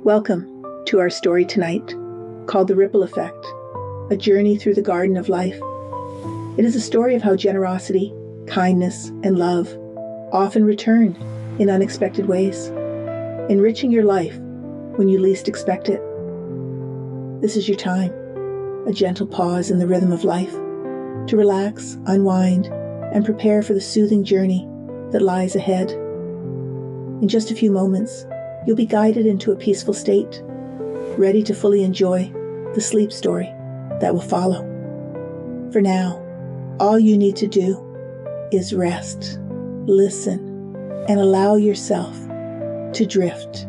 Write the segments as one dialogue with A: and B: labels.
A: Welcome to our story tonight, called The Ripple Effect, a journey through the garden of life. It is a story of how generosity, kindness, and love often return in unexpected ways, enriching your life when you least expect it. This is your time, a gentle pause in the rhythm of life, to relax, unwind, and prepare for the soothing journey that lies ahead. In just a few moments, you'll be guided into a peaceful state, ready to fully enjoy the sleep story that will follow. For now, all you need to do is rest, listen, and allow yourself to drift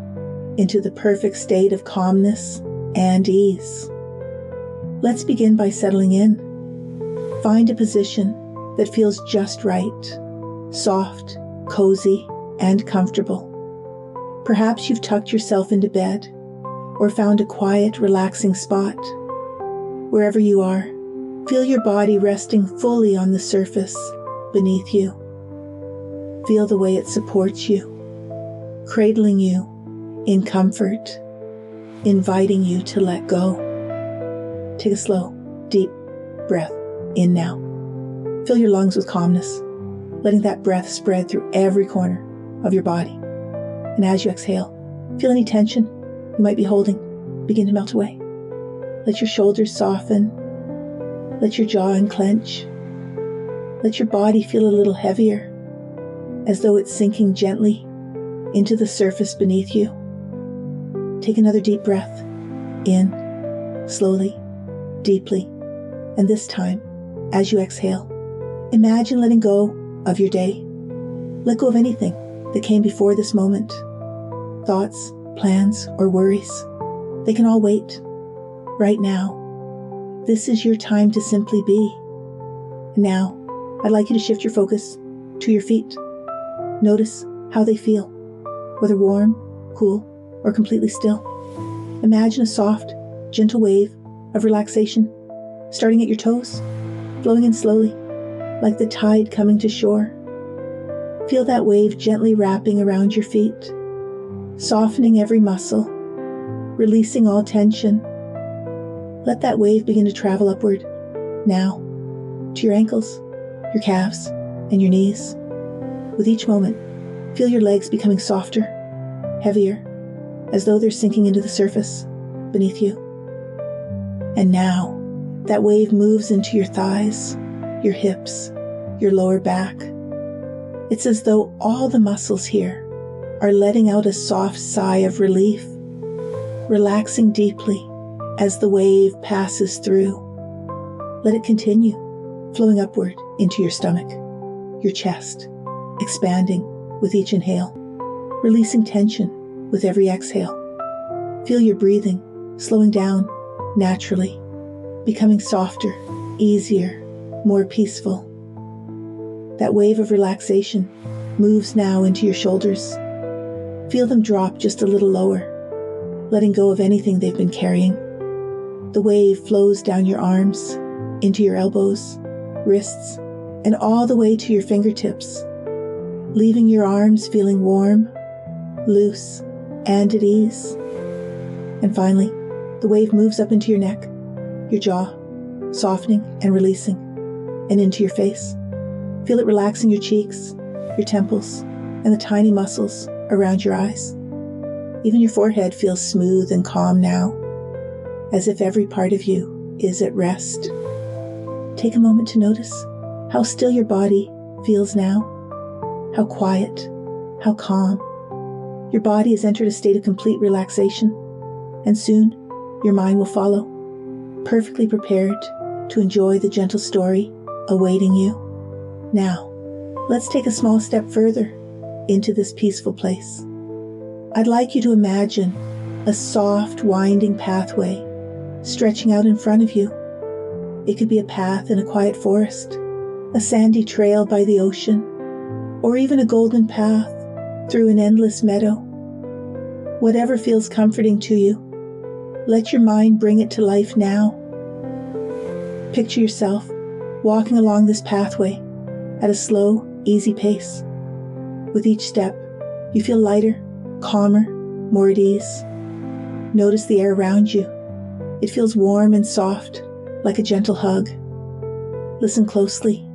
A: into the perfect state of calmness and ease. Let's begin by settling in. Find a position that feels just right, soft, cozy, and comfortable. Perhaps you've tucked yourself into bed or found a quiet, relaxing spot. Wherever you are, feel your body resting fully on the surface beneath you. Feel the way it supports you, cradling you in comfort, inviting you to let go. Take a slow, deep breath in now. Fill your lungs with calmness, letting that breath spread through every corner of your body. And as you exhale, feel any tension you might be holding begin to melt away. Let your shoulders soften. Let your jaw unclench. Let your body feel a little heavier, as though it's sinking gently into the surface beneath you. Take another deep breath in, slowly, deeply, and this time, as you exhale, imagine letting go of your day. Let go of anything that came before this moment. Thoughts, plans, or worries. They can all wait. Right now, this is your time to simply be. And now, I'd like you to shift your focus to your feet. Notice how they feel, whether warm, cool, or completely still. Imagine a soft, gentle wave of relaxation starting at your toes, flowing in slowly, like the tide coming to shore. Feel that wave gently wrapping around your feet, softening every muscle, releasing all tension. Let that wave begin to travel upward, now, to your ankles, your calves, and your knees. With each moment, feel your legs becoming softer, heavier, as though they're sinking into the surface beneath you. And now, that wave moves into your thighs, your hips, your lower back. It's as though all the muscles here are letting out a soft sigh of relief, relaxing deeply as the wave passes through. Let it continue, flowing upward into your stomach, your chest, expanding with each inhale, releasing tension with every exhale. Feel your breathing slowing down naturally, becoming softer, easier, more peaceful. That wave of relaxation moves now into your shoulders. Feel them drop just a little lower, letting go of anything they've been carrying. The wave flows down your arms, into your elbows, wrists, and all the way to your fingertips, leaving your arms feeling warm, loose, and at ease. And finally, the wave moves up into your neck, your jaw, softening and releasing, and into your face. Feel it relaxing your cheeks, your temples, and the tiny muscles around your eyes. Even your forehead feels smooth and calm now, as if every part of you is at rest. Take a moment to notice how still your body feels now, how quiet, how calm. Your body has entered a state of complete relaxation, and soon your mind will follow, perfectly prepared to enjoy the gentle story awaiting you. Now, let's take a small step further into this peaceful place. I'd like you to imagine a soft, winding pathway stretching out in front of you. It could be a path in a quiet forest, a sandy trail by the ocean, or even a golden path through an endless meadow. Whatever feels comforting to you, let your mind bring it to life now. Picture yourself walking along this pathway at a slow, easy pace. With each step, you feel lighter, calmer, more at ease. Notice the air around you. It feels warm and soft, like a gentle hug. Listen closely.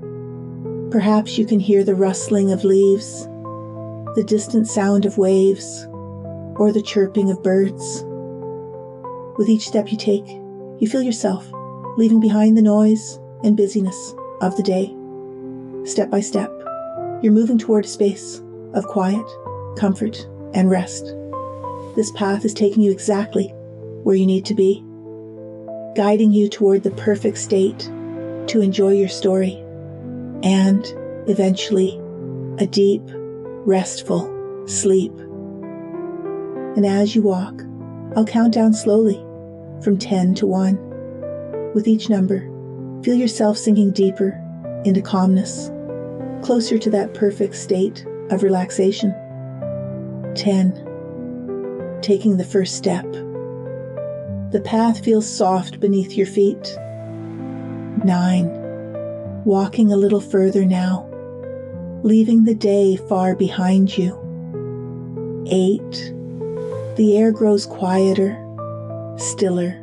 A: Perhaps you can hear the rustling of leaves, the distant sound of waves, or the chirping of birds. With each step you take, you feel yourself leaving behind the noise and busyness of the day. Step by step, you're moving toward a space of quiet, comfort, and rest. This path is taking you exactly where you need to be, guiding you toward the perfect state to enjoy your story and, eventually, a deep, restful sleep. And as you walk, I'll count down slowly from 10 to 1. With each number, feel yourself sinking deeper into calmness, closer to that perfect state of relaxation. 10. Taking the first step. The path feels soft beneath your feet. 9. Walking a little further now, leaving the day far behind you. 8. The air grows quieter, stiller,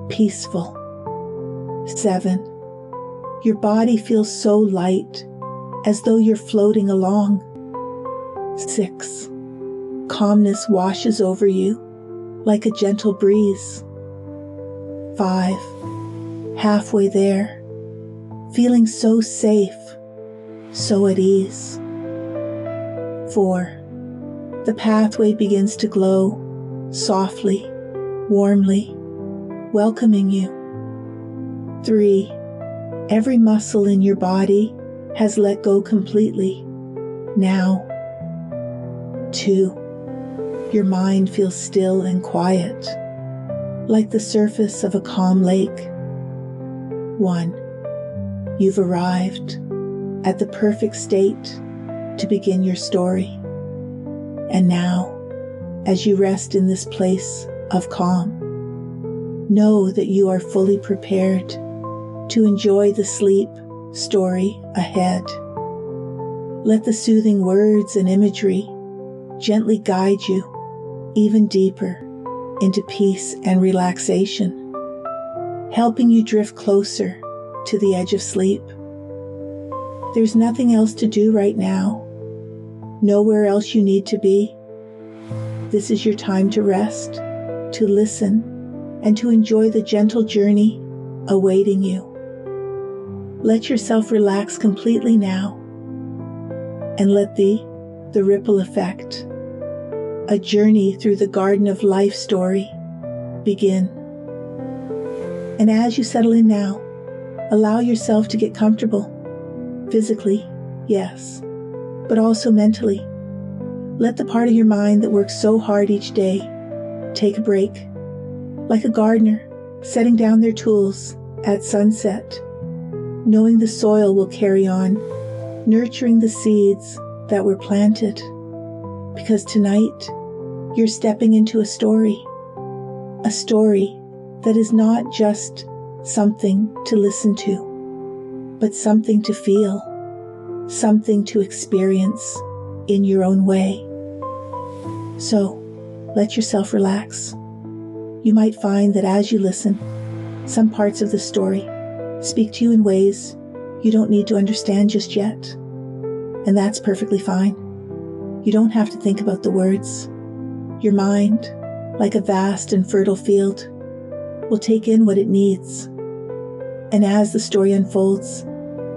A: peaceful. 7. Your body feels so light, as though you're floating along. 6. Calmness washes over you like a gentle breeze. 5. Halfway there, feeling so safe, so at ease. 4. The pathway begins to glow, softly, warmly, welcoming you. 3. Every muscle in your body has let go completely. Now. 2. Your mind feels still and quiet, like the surface of a calm lake. 1. You've arrived at the perfect state to begin your story. And now, as you rest in this place of calm, know that you are fully prepared to enjoy the sleep story ahead. Let the soothing words and imagery gently guide you even deeper into peace and relaxation, helping you drift closer to the edge of sleep. There's nothing else to do right now, nowhere else you need to be. This is your time to rest, to listen, and to enjoy the gentle journey awaiting you. Let yourself relax completely now, and let the ripple effect, a journey through the garden of life story, begin. And as you settle in now, allow yourself to get comfortable. Physically, yes, but also mentally. Let the part of your mind that works so hard each day take a break, like a gardener setting down their tools at sunset, knowing the soil will carry on, nurturing the seeds that were planted. Because tonight, you're stepping into a story that is not just something to listen to, but something to feel, something to experience in your own way. So, let yourself relax. You might find that as you listen, some parts of the story speak to you in ways you don't need to understand just yet. And that's perfectly fine. You don't have to think about the words. Your mind, like a vast and fertile field, will take in what it needs. And as the story unfolds,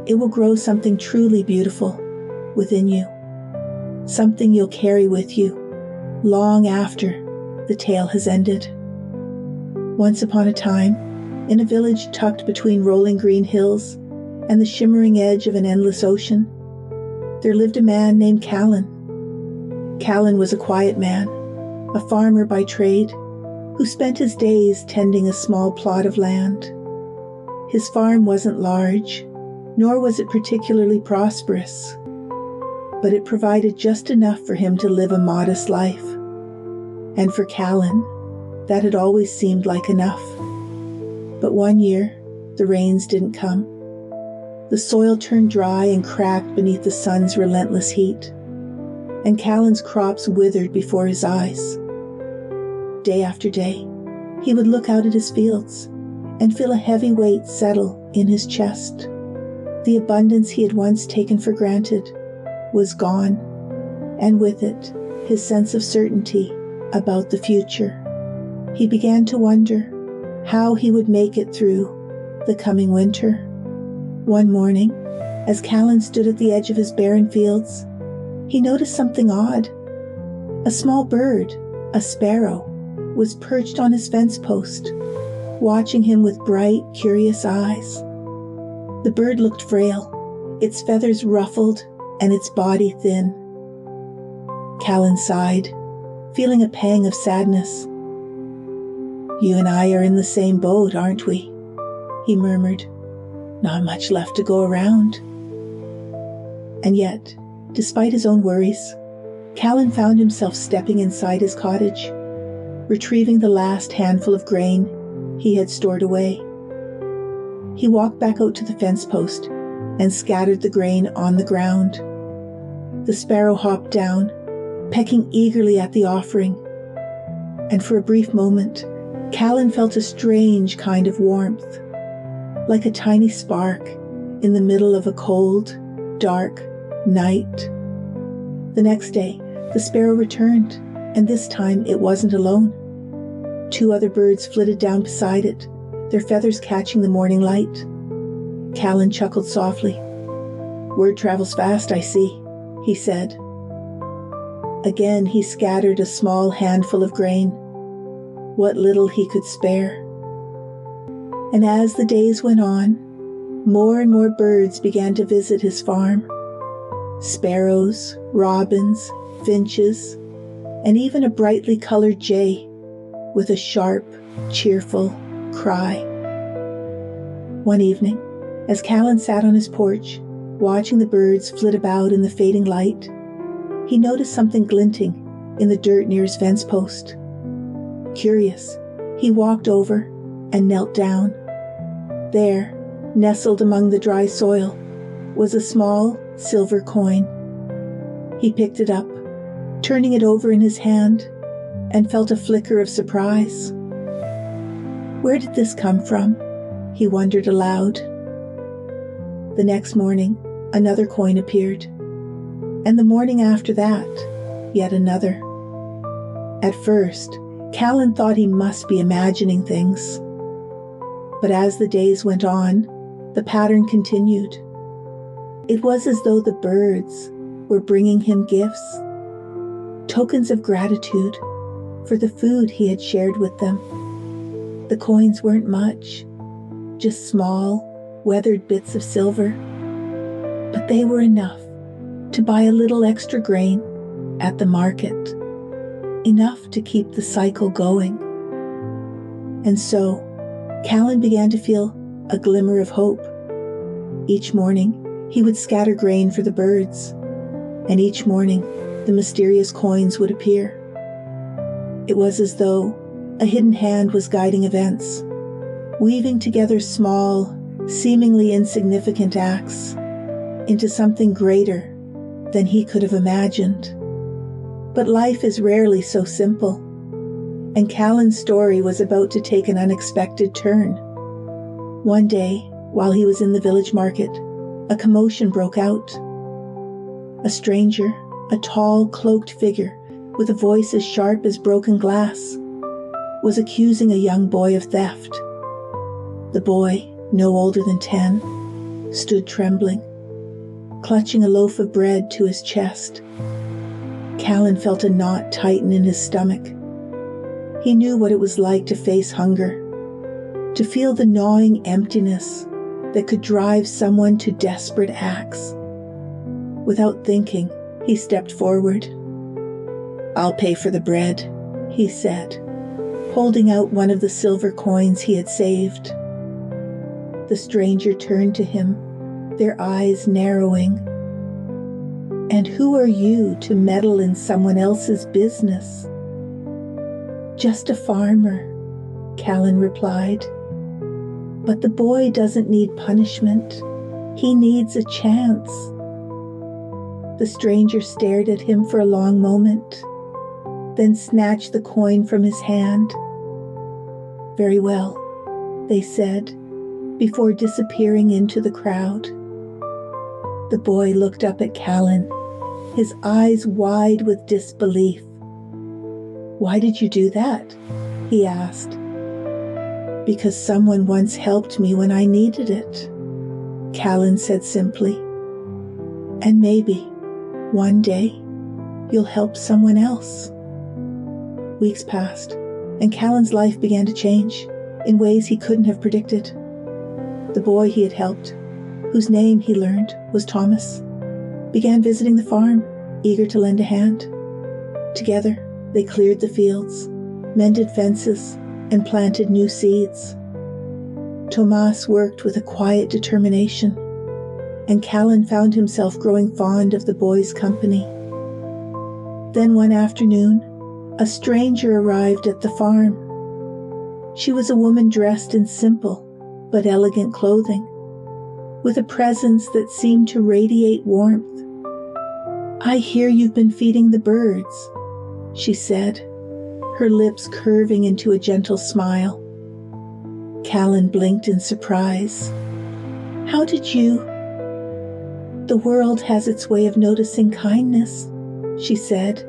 A: it will grow something truly beautiful within you, something you'll carry with you long after the tale has ended. Once upon a time, in a village tucked between rolling green hills and the shimmering edge of an endless ocean, there lived a man named Callan. Callan was a quiet man, a farmer by trade, who spent his days tending a small plot of land. His farm wasn't large, nor was it particularly prosperous, but it provided just enough for him to live a modest life. And for Callan, that had always seemed like enough. But one year, the rains didn't come. The soil turned dry and cracked beneath the sun's relentless heat, and Callan's crops withered before his eyes. day after day, he would look out at his fields and feel a heavy weight settle in his chest. The abundance he had once taken for granted was gone, and with it, his sense of certainty about the future. He began to wonder how he would make it through the coming winter. One morning, as Callan stood at the edge of his barren fields, he noticed something odd. A small bird, a sparrow, was perched on his fence post, watching him with bright, curious eyes. The bird looked frail, its feathers ruffled and its body thin. Callan sighed, feeling a pang of sadness. "You and I are in the same boat, aren't we?" he murmured. "Not much left to go around." And yet, despite his own worries, Callan found himself stepping inside his cottage, retrieving the last handful of grain he had stored away. He walked back out to the fence post and scattered the grain on the ground. The sparrow hopped down, pecking eagerly at the offering, and for a brief moment, Callan felt a strange kind of warmth, like a tiny spark in the middle of a cold, dark night. The next day, the sparrow returned, and this time it wasn't alone. 2 other birds flitted down beside it, their feathers catching the morning light. Callan chuckled softly. "Word travels fast, I see," he said. Again he scattered a small handful of grain, what little he could spare. And as the days went on, more and more birds began to visit his farm. Sparrows, robins, finches, and even a brightly colored jay with a sharp, cheerful cry. One evening, as Callan sat on his porch, watching the birds flit about in the fading light, he noticed something glinting in the dirt near his fence post. Curious, he walked over and knelt down. There, nestled among the dry soil, was a small silver coin. He picked it up, turning it over in his hand, and felt a flicker of surprise. Where did this come from? He wondered aloud. The next morning, another coin appeared, and the morning after that, yet another. At first, Callan thought he must be imagining things. But as the days went on, the pattern continued. It was as though the birds were bringing him gifts, tokens of gratitude for the food he had shared with them. The coins weren't much, just small, weathered bits of silver, but they were enough to buy a little extra grain at the market, enough to keep the cycle going. And so, Callan began to feel a glimmer of hope. Each morning, he would scatter grain for the birds, and each morning, the mysterious coins would appear. It was as though a hidden hand was guiding events, weaving together small, seemingly insignificant acts into something greater than he could have imagined. But life is rarely so simple, and Callan's story was about to take an unexpected turn. One day, while he was in the village market, a commotion broke out. A stranger, a tall, cloaked figure with a voice as sharp as broken glass, was accusing a young boy of theft. The boy, no older than 10, stood trembling, clutching a loaf of bread to his chest. Callan felt a knot tighten in his stomach. He knew what it was like to face hunger, to feel the gnawing emptiness that could drive someone to desperate acts. Without thinking, he stepped forward. "I'll pay for the bread," he said, holding out one of the silver coins he had saved. The stranger turned to him, their eyes narrowing. "And who are you to meddle in someone else's business?" "Just a farmer," Callan replied. "But the boy doesn't need punishment. He needs a chance." The stranger stared at him for a long moment. then snatched the coin from his hand. "Very well," they said, before disappearing into the crowd. The boy looked up at Callan, his eyes wide with disbelief. "Why did you do that?" he asked. "Because someone once helped me when I needed it," Callan said simply. "And maybe, one day, you'll help someone else." Weeks passed, and Callan's life began to change in ways he couldn't have predicted. The boy he had helped, whose name he learned was Thomas, began visiting the farm, eager to lend a hand. Together, they cleared the fields, mended fences, and planted new seeds. Thomas worked with a quiet determination, and Callan found himself growing fond of the boy's company. Then one afternoon, a stranger arrived at the farm. She was a woman dressed in simple but elegant clothing, with a presence that seemed to radiate warmth. "I hear you've been feeding the birds," she said, her lips curving into a gentle smile. Callan blinked in surprise. "How did you—" "The world has its way of noticing kindness," she said,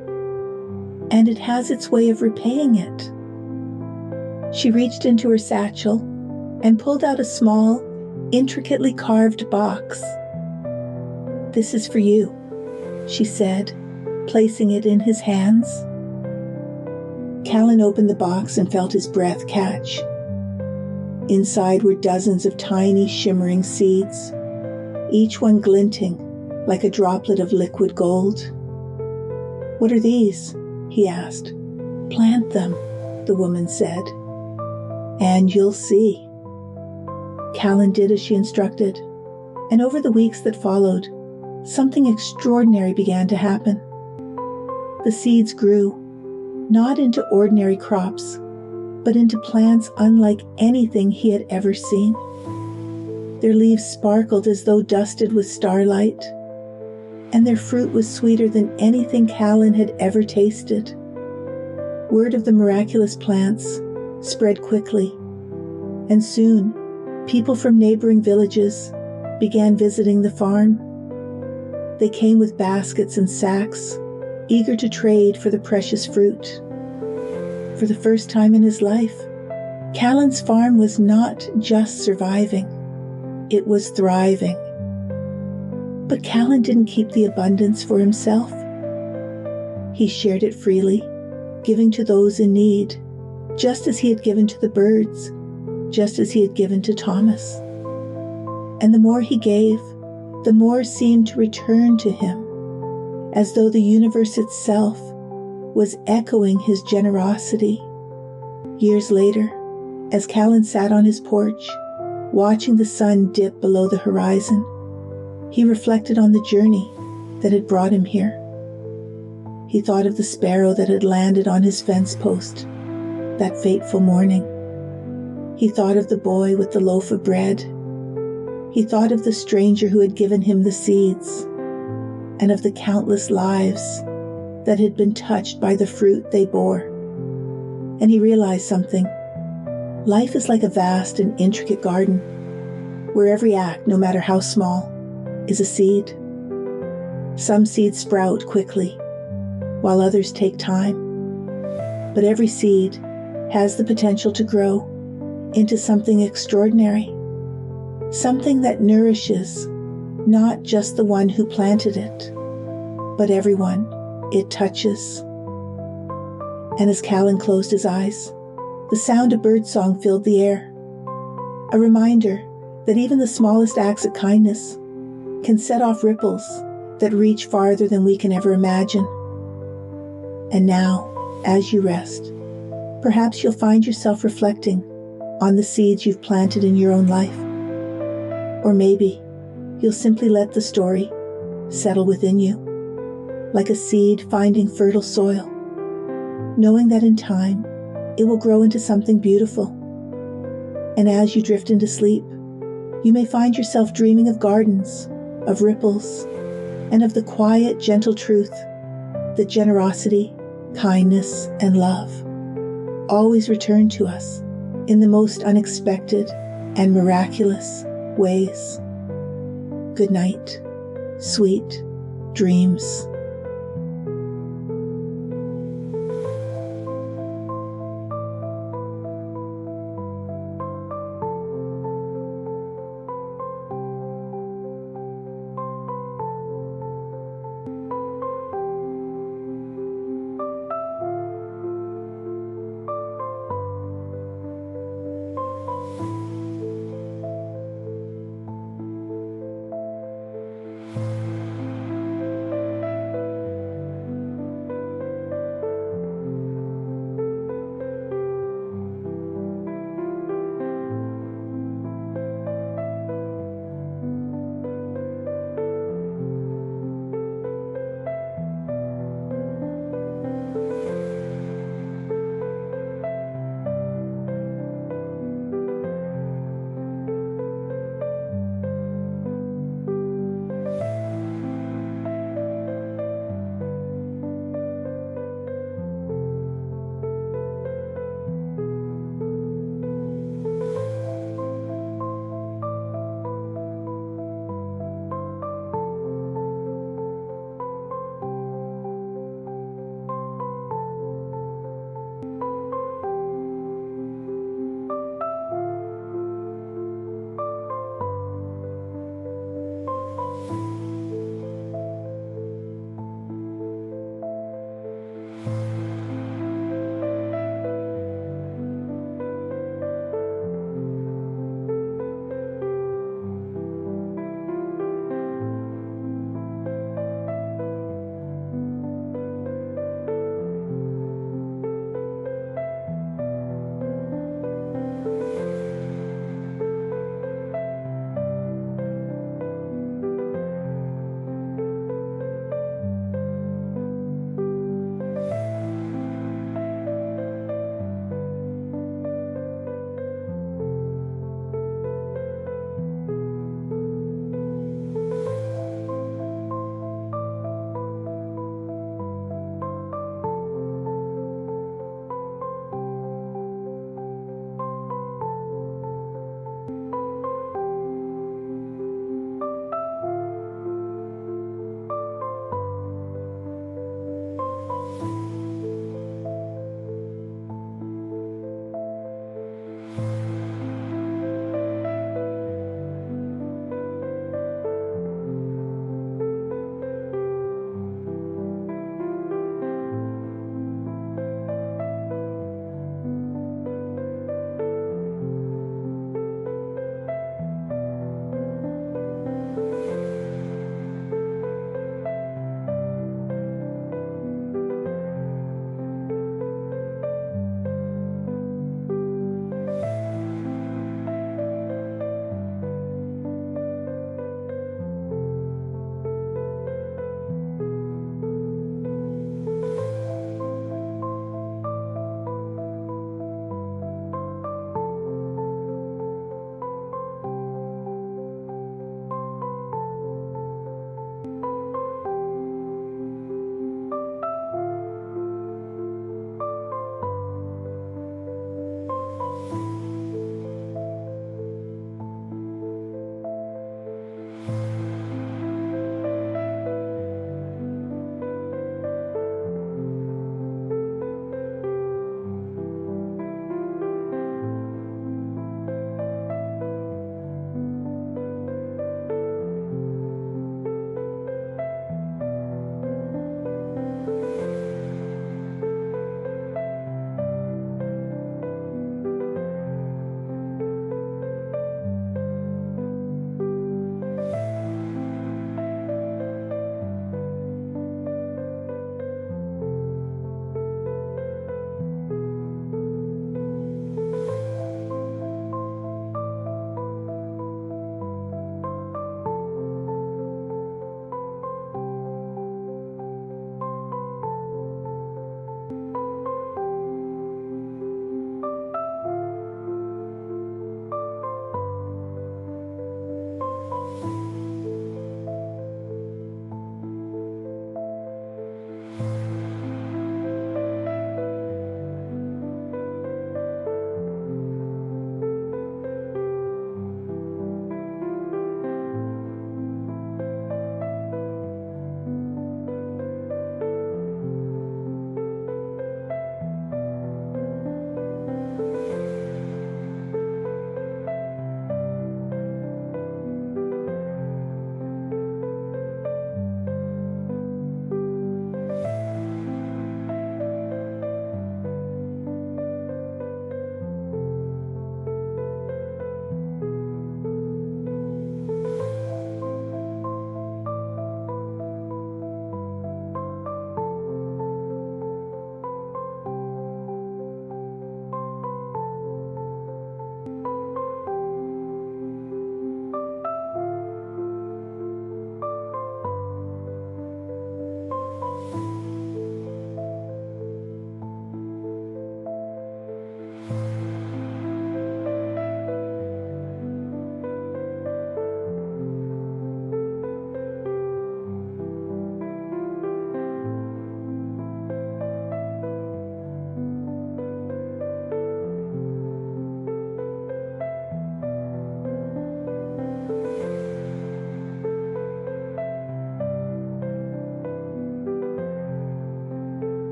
A: "and it has its way of repaying it." She reached into her satchel and pulled out a small, intricately carved box. "This is for you," she said, placing it in his hands. Callan opened the box and felt his breath catch. Inside were dozens of tiny, shimmering seeds, each one glinting like a droplet of liquid gold. "What are these?" he asked. "Plant them," the woman said, "and you'll see." Callan did as she instructed, and over the weeks that followed, something extraordinary began to happen. The seeds grew, not into ordinary crops, but into plants unlike anything he had ever seen. Their leaves sparkled as though dusted with starlight, and their fruit was sweeter than anything Callan had ever tasted. Word of the miraculous plants spread quickly, and soon people from neighboring villages began visiting the farm. They came with baskets and sacks, eager to trade for the precious fruit. For the first time in his life, Callan's farm was not just surviving, it was thriving. But Callan didn't keep the abundance for himself. He shared it freely, giving to those in need, just as he had given to the birds, just as he had given to Thomas. And the more he gave, the more seemed to return to him, as though the universe itself was echoing his generosity. Years later, as Callan sat on his porch, watching the sun dip below the horizon, he reflected on the journey that had brought him here. He thought of the sparrow that had landed on his fence post that fateful morning. He thought of the boy with the loaf of bread. He thought of the stranger who had given him the seeds, and of the countless lives that had been touched by the fruit they bore. And he realized something. Life is like a vast and intricate garden, where every act, no matter how small, is a seed. Some seeds sprout quickly, while others take time. But every seed has the potential to grow into something extraordinary, something that nourishes not just the one who planted it, but everyone it touches. And as Callan closed his eyes, the sound of birdsong filled the air, a reminder that even the smallest acts of kindness can set off ripples that reach farther than we can ever imagine. And now, as you rest, perhaps you'll find yourself reflecting on the seeds you've planted in your own life. Or maybe you'll simply let the story settle within you, like a seed finding fertile soil, knowing that in time it will grow into something beautiful. And as you drift into sleep, you may find yourself dreaming of gardens, of ripples, and of the quiet, gentle truth that generosity kindness, and love always return to us in the most unexpected and miraculous ways. Good night, sweet dreams.